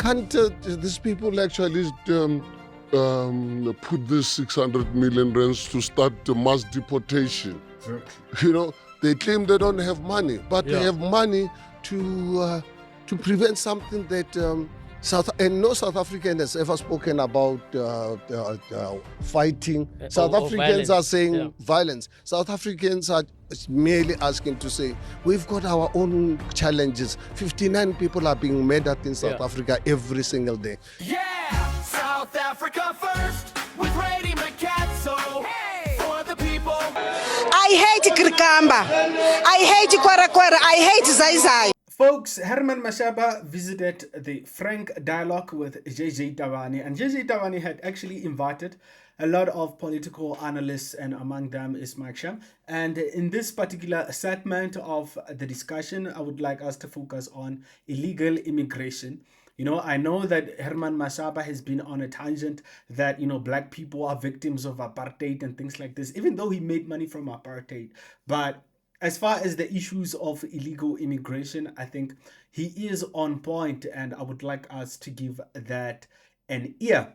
Can't these people actually put this 600 million rands to start the mass deportation? You know, they claim they don't have money, but they have money to prevent something that no South African has ever spoken about fighting. South Africans violence. are saying violence. South Africans are merely asking to say, we've got our own challenges. 59 people are being murdered in South Africa every single day. Yeah, South Africa first with Brady McCann, hey, for the people. I hate Krikamba. I hate Kwara. I hate Zai Zai. Folks, Herman Mashaba visited the frank dialogue with JJ Tawani, and JJ Tawani had actually invited a lot of political analysts, and among them is Mike Sham. And in this particular segment of the discussion, I would like us to focus on illegal immigration. You know, I know that Herman Mashaba has been on a tangent that, you know, black people are victims of apartheid and things like this, even though he made money from apartheid. But as far as the issues of illegal immigration, I think he is on point, and I would like us to give that an ear.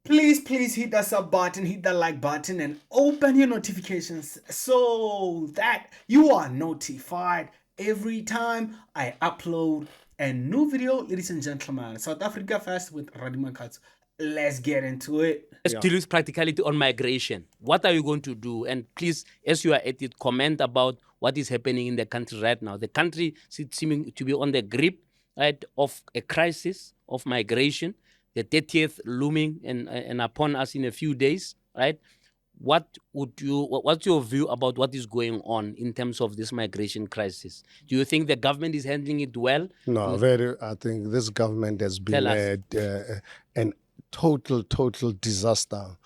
Please hit the sub button, hit the like button, and open your notifications so that you are notified every time I upload a new video. Ladies and gentlemen, South Africa First with Radima Cuts. Let's get into it. To lose practicality on migration. What are you going to do? And please, as you are at it, comment about what is happening in the country right now. The country is seeming to be on the grip, right, of a crisis of migration. The 30th looming and upon us in a few days, right? What's your view about what is going on in terms of this migration crisis? Do you think the government is handling it well? No, I think this government has been an total disaster.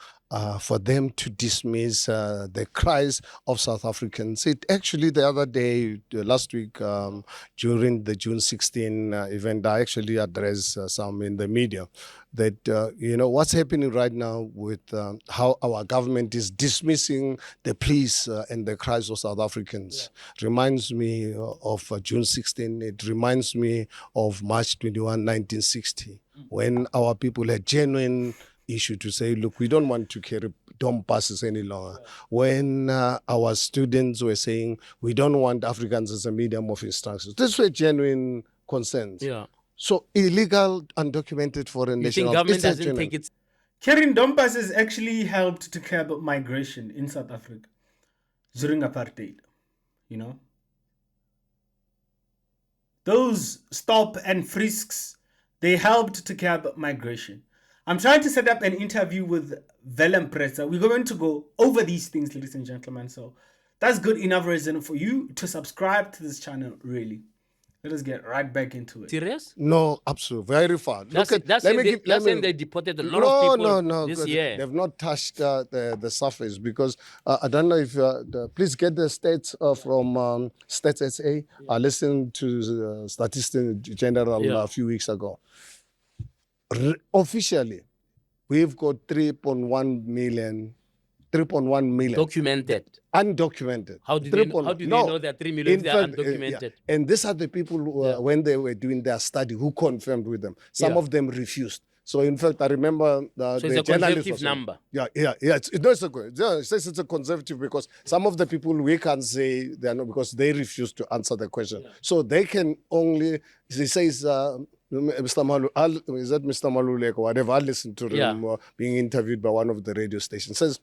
For them to dismiss the cries of South Africans. It actually, the other day, last week, during the June 16 event, I actually addressed some in the media that, you know, what's happening right now with how our government is dismissing the pleas and the cries of South Africans. Reminds me of June 16. It reminds me of March 21, 1960, when our people had genuine issue to say, look, we don't want to carry dumb passes any longer. When our students were saying, we don't want Africans as a medium of instruction. These were genuine concerns. Yeah. So illegal, undocumented foreign nationals. You think government doesn't take it? Carrying dumb passes actually helped to curb migration in South Africa during apartheid, you know. Those stop and frisks, they helped to curb migration. I'm trying to set up an interview with Willem Presser. We're going to go over these things, ladies and gentlemen. So that's good enough reason for you to subscribe to this channel, really. Let us get right back into it. Serious? No, absolutely. Very far. That's saying they deported a lot of people this year. They've not touched the surface because I don't know if... please get the stats from Stats SA. I listened to Statistics General a few weeks ago. Officially, we've got 3.1 million documented, undocumented. How do they know that 3 million they are undocumented? And these are the people who, when they were doing their study, who confirmed with them. Some of them refused. So in fact, I remember so it's a conservative number. It's a conservative because some of the people we can't say they are not because they refuse to answer the question. So they can only, he says, Mr. Malu, is that Mr. Malulek or whatever? I listened to him being interviewed by one of the radio stations. Says,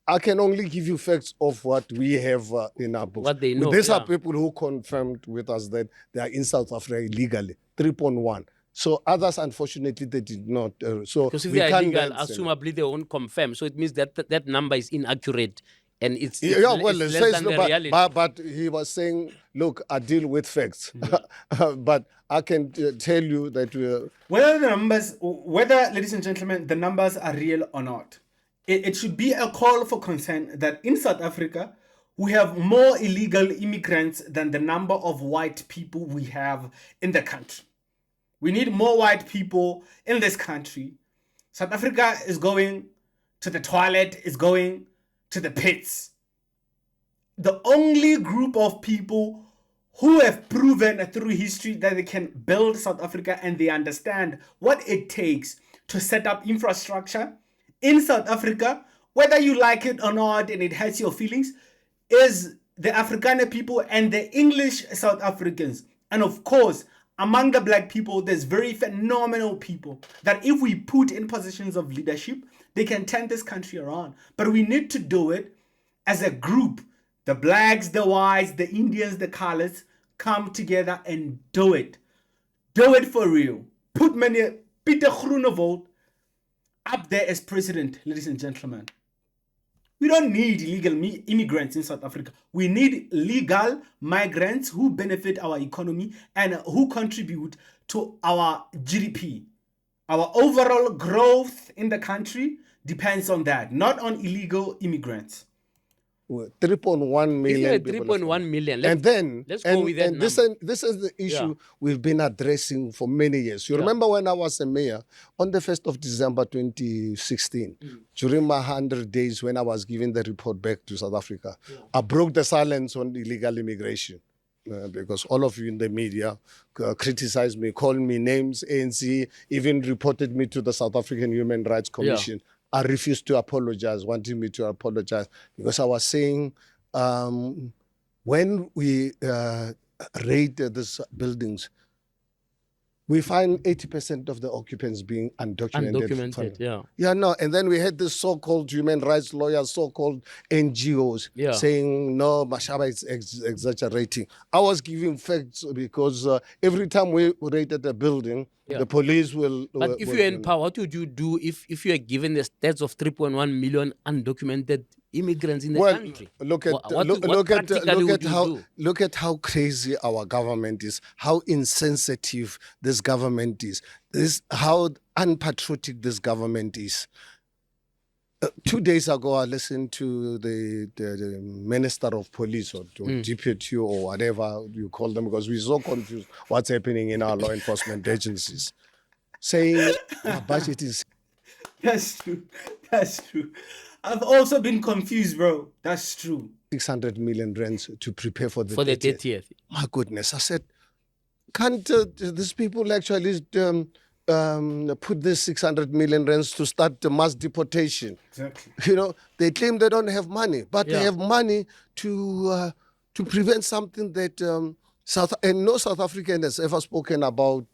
I can only give you facts of what we have in our books. What they know. These are people who confirmed with us that they are in South Africa illegally. 3.1. So others, unfortunately, they did not. Because if they are illegal, assumably they won't confirm. So it means that that number is inaccurate. And it's less than the reality. But he was saying, look, I deal with facts. But I can tell you that... whether, ladies and gentlemen, the numbers are real or not, it should be a call for concern that in South Africa, we have more illegal immigrants than the number of white people we have in the country. We need more white people in this country. South Africa is going to the toilet, is going to the pits. The only group of people who have proven through history that they can build South Africa and they understand what it takes to set up infrastructure in South Africa, whether you like it or not and it hurts your feelings, is the Afrikaner people and the English South Africans. And of course, among the black people, there's very phenomenal people that if we put in positions of leadership, they can turn this country around. But we need to do it as a group. The blacks, the whites, the Indians, the colors come together and do it. Do it for real. Put Peter Groenewold up there as president, ladies and gentlemen. We don't need illegal immigrants in South Africa. We need legal migrants who benefit our economy and who contribute to our GDP. Our overall growth in the country depends on that, not on illegal immigrants. 3.1 million. 3.1 million. Let's go with that number. This is the issue we've been addressing for many years. You remember when I was a mayor on the 1st of December 2016, during my 100 days when I was giving the report back to South Africa, I broke the silence on illegal immigration. Because all of you in the media criticized me, called me names, ANC even reported me to the South African Human Rights Commission. I refused to apologize, wanting me to apologize, because I was saying when we raid these buildings, we find 80% of the occupants being undocumented. And then we had this so-called human rights lawyers, so-called NGOs saying, no, Mashaba is exaggerating. I was giving facts because every time we raided a building, the police will... But if you're in power, what would you do if you are given the stats of 3.1 million undocumented immigrants in the country? Look at how crazy our government is, how insensitive this government is, how unpatriotic this government is. 2 days ago, I listened to the Minister of Police or deputy or whatever you call them, because we're so confused what's happening in our law enforcement agencies, saying our budget is... That's true. That's true. I've also been confused, bro. That's true. 600 million rands to prepare for the 30th. My goodness. I said, can't these people actually... put this 600 million rands to start the mass deportation. Exactly. You know, they claim they don't have money, but they have money to prevent something that no South African has ever spoken about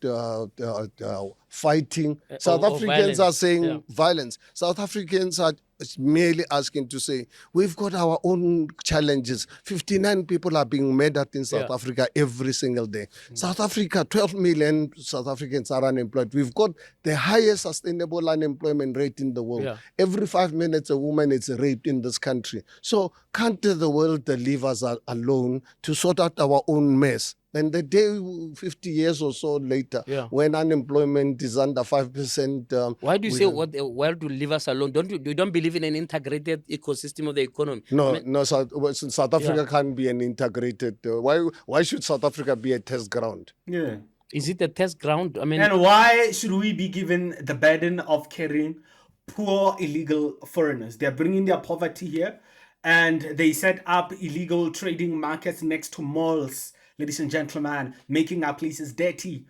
fighting. South Africans are saying violence. South Africans are merely asking to say, we've got our own challenges. 59 people are being murdered in South Africa every single day. South Africa, 12 million South Africans are unemployed. We've got the highest sustainable unemployment rate in the world. Every 5 minutes, a woman is raped in this country. So can't the world leave us alone to sort out our own mess? And the day, 50 years or so later, when unemployment is under 5%... why do you say world to leave us alone? You don't believe in an integrated ecosystem of the economy? No, South Africa can't be an integrated... why should South Africa be a test ground? Yeah. Is it a test ground? I mean, and why should we be given the burden of carrying poor illegal foreigners? They're bringing their poverty here, and they set up illegal trading markets next to malls, ladies and gentlemen, making our places dirty.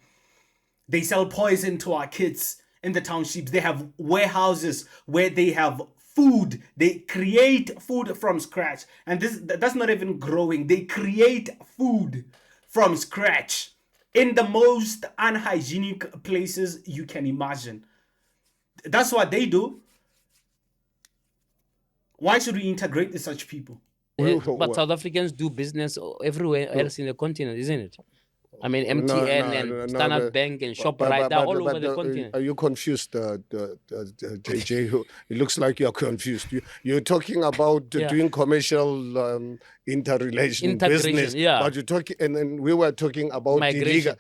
They sell poison to our kids in the townships. They have warehouses where they have food. They create food from scratch. And that's not even growing. They create food from scratch in the most unhygienic places you can imagine. That's what they do. Why should we integrate with such people? But South Africans do business everywhere else in the continent, isn't it? I mean, MTN and Standard Bank and ShopRite, they're all over the continent. Are you confused, JJ? It looks like you're confused. You're talking about doing commercial interrelation business, but you're talking, and then we were talking about migration.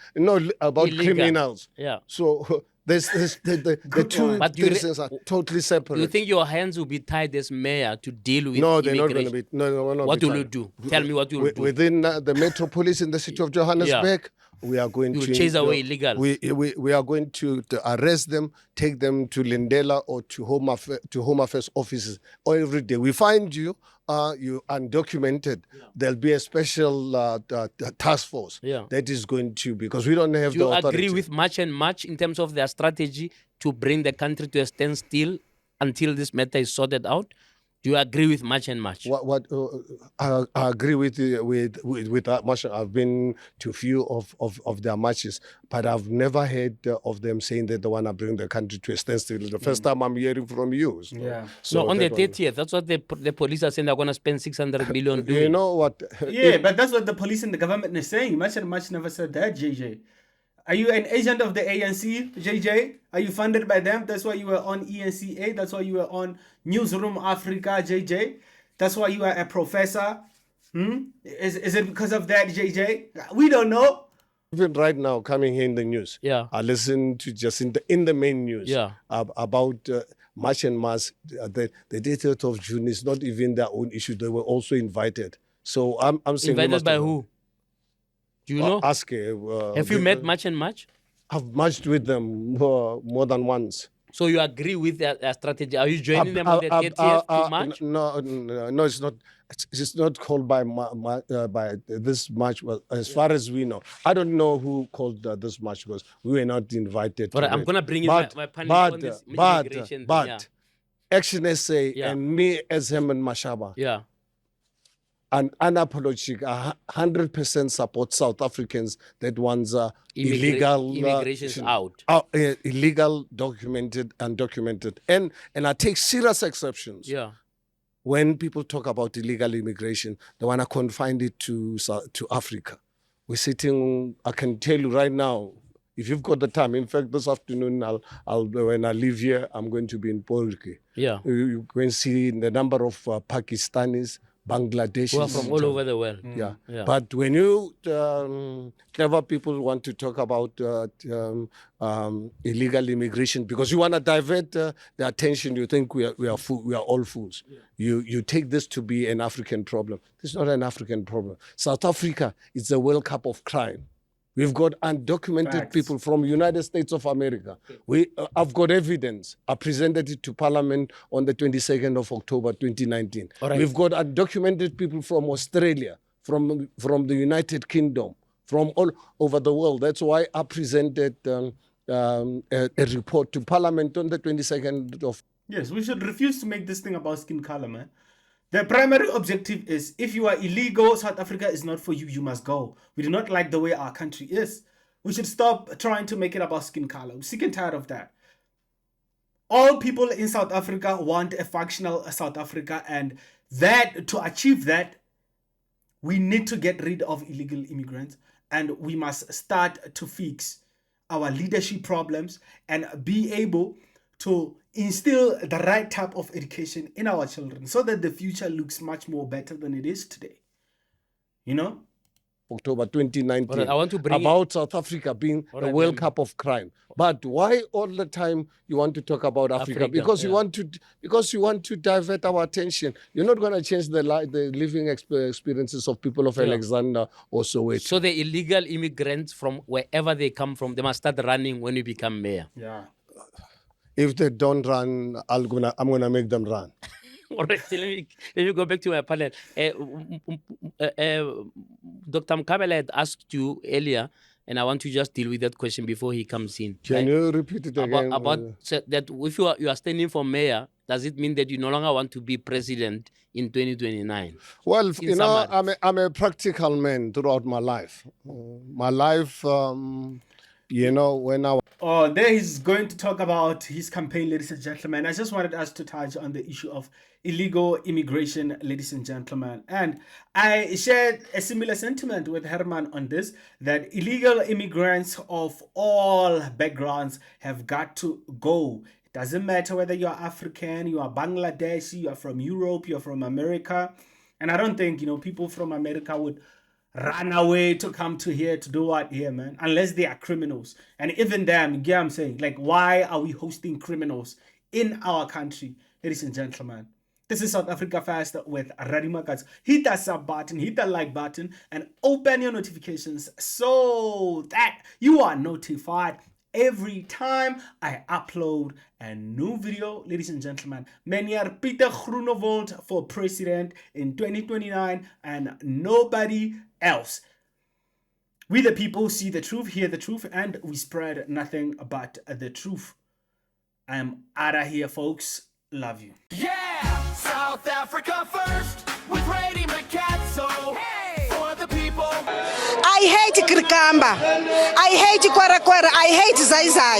About criminals. Yeah. So the two things are totally separate. Do you think your hands will be tied as mayor to deal with No, they're not going to be. No, we're not. What will you do? Tell me what you will do. Within the metropolis in the city of Johannesburg, we are going You to chase away illegals. We are going to arrest them, take them to Lindela or to Home Affairs offices every day. We find you, you undocumented. There'll be a special task force that is going to, because we don't have Do the you authority. agree with March and March in terms of their strategy to bring the country to a standstill until this matter is sorted out? Do you agree with March and March? I agree with that much. I've been to a few of their marches, but I've never heard of them saying that they want to bring the country to a standstill. The first time I'm hearing from you. So No, on the 30th, that's what the police are saying. They're going to spend 600 million doing. You know what? Yeah, but that's what the police and the government is saying. Much and much never said that, JJ. Are you an agent of the ANC, JJ? Are you funded by them? That's why you were on ENCA. That's why you were on Newsroom Africa, JJ. That's why you are a professor. Is it because of that, JJ? We don't know. Even right now, coming here in the news, I listen to just in the main news about March and March. The 30th of June is not even their own issue. They were also invited. So I'm saying invited by who? Do you know? Ask. Have you met March and March? I've marched with them more than once. So you agree with their strategy? Are you joining them on the 30th to March? No, it's not. It's not called by this march. Well, as far as we know, I don't know who called this march because we were not invited. But I'm gonna bring in my panel on this immigration. But Action SA and me as Herman Mashaba, and unapologetic, 100% support South Africans that wants illegal immigration out. Illegal, documented, undocumented, and I take serious exceptions. When people talk about illegal immigration, they want to confine it to Africa. We're sitting. I can tell you right now, if you've got the time. In fact, this afternoon, I'll when I leave here, I'm going to be in Patriotic. You can see the number of Pakistanis, Bangladeshis. Well, from all over the world. But when you clever people want to talk about illegal immigration because you want to divert the attention, you think we are all fools. You take this to be an African problem. This is not an African problem. South Africa is a World Cup of crime. We've got undocumented people from the United States of America. I've got evidence. I presented it to Parliament on the 22nd of October 2019. We've got undocumented people from Australia, from the United Kingdom, from all over the world. That's why I presented a report to Parliament on the 22nd of... Yes, we should refuse to make this thing about skin color, man. The primary objective is, if you are illegal, South Africa is not for you, you must go. We do not like the way our country is. We should stop trying to make it about skin color. I'm sick and tired of that. All people in South Africa want a functional South Africa, and that to achieve that, we need to get rid of illegal immigrants, and we must start to fix our leadership problems and be able to instill the right type of education in our children so that the future looks much more better than it is today. You know? October 2019, I want to bring about South Africa being the World Cup of crime. But why all the time you want to talk about Africa? Because you want to divert our attention. You're not going to change the living experiences of people of Alexander or Soweto. So the illegal immigrants from wherever they come from, they must start running when you become mayor. If they don't run, I'm gonna make them run. All right, let me go back to my panel. Dr. Mkabela had asked you earlier, and I want to just deal with that question before he comes in. Can you repeat it again? About that, if you are standing for mayor, does it mean that you no longer want to be president in 2029? Well, you know, I'm a practical man throughout my life. You know, when I... Oh, there he's going to talk about his campaign, ladies and gentlemen. I just wanted us to touch on the issue of illegal immigration, ladies and gentlemen. And I shared a similar sentiment with Herman on this, that illegal immigrants of all backgrounds have got to go. It doesn't matter whether you're African, you are Bangladeshi, you are from Europe, you're from America. And I don't think, you know, people from America would run away to come to here to do what here, man, unless they are criminals. And even them, you get what I'm saying? Like, why are we hosting criminals in our country, ladies and gentlemen? This is South Africa Fast with Radi Makatso. Hit that sub button, hit that like button, and open your notifications so that you are notified every time I upload a new video. Ladies and gentlemen, meneer Pieter Groenewold for president in 2029 and nobody else. We the people see the truth, hear the truth, and we spread nothing but the truth. I am out of here, folks. Love you. Yeah! South Africa first with Radi Makatso. Hey! For the people. I hate Krikamba. I hate Kwara Kwara. I hate Zai Zai.